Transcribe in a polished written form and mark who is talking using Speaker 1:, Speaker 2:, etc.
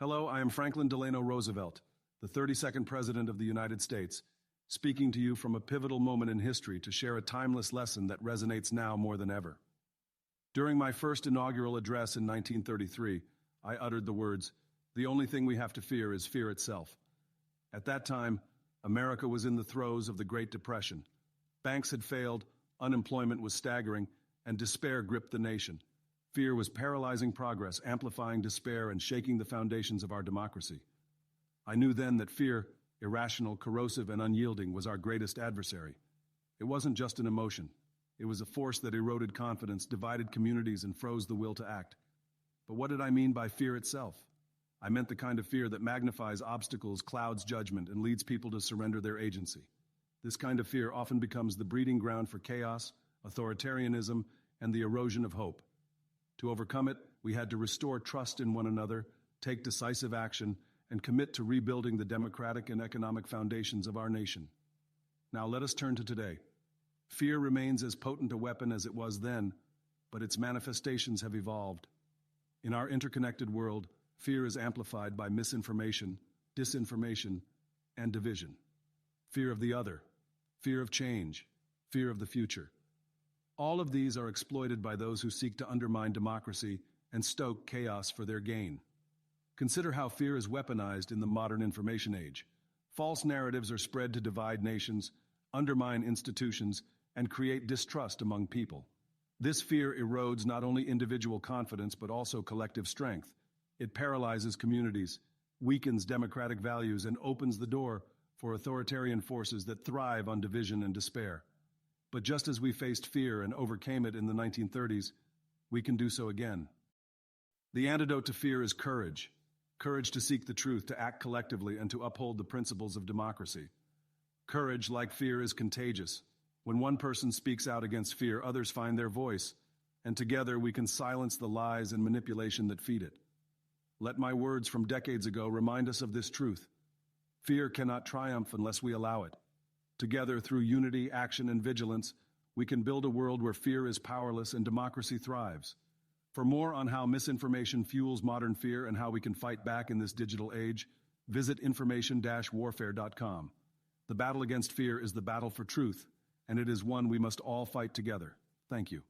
Speaker 1: Hello, I am Franklin Delano Roosevelt, the 32nd President of the United States, speaking to you from a pivotal moment in history to share a timeless lesson that resonates now more than ever. During my first inaugural address in 1933, I uttered the words, "The only thing we have to fear is fear itself." At that time, America was in the throes of the Great Depression. Banks had failed, unemployment was staggering, and despair gripped the nation. Fear was paralyzing progress, amplifying despair, and shaking the foundations of our democracy. I knew then that fear, irrational, corrosive, and unyielding, was our greatest adversary. It wasn't just an emotion. It was a force that eroded confidence, divided communities, and froze the will to act. But what did I mean by fear itself? I meant the kind of fear that magnifies obstacles, clouds judgment, and leads people to surrender their agency. This kind of fear often becomes the breeding ground for chaos, authoritarianism, and the erosion of hope. To overcome it, we had to restore trust in one another, take decisive action, and commit to rebuilding the democratic and economic foundations of our nation. Now let us turn to today. Fear remains as potent a weapon as it was then, but its manifestations have evolved. In our interconnected world, fear is amplified by misinformation, disinformation, and division. Fear of the other, fear of change, fear of the future. All of these are exploited by those who seek to undermine democracy and stoke chaos for their gain. Consider how fear is weaponized in the modern information age. False narratives are spread to divide nations, undermine institutions, and create distrust among people. This fear erodes not only individual confidence but also collective strength. It paralyzes communities, weakens democratic values, and opens the door for authoritarian forces that thrive on division and despair. But just as we faced fear and overcame it in the 1930s, we can do so again. The antidote to fear is courage. Courage to seek the truth, to act collectively, and to uphold the principles of democracy. Courage, like fear, is contagious. When one person speaks out against fear, others find their voice, and together we can silence the lies and manipulation that feed it. Let my words from decades ago remind us of this truth. Fear cannot triumph unless we allow it. Together, through unity, action, and vigilance, we can build a world where fear is powerless and democracy thrives. For more on how misinformation fuels modern fear and how we can fight back in this digital age, visit information-warfare.com. The battle against fear is the battle for truth, and it is one we must all fight together. Thank you.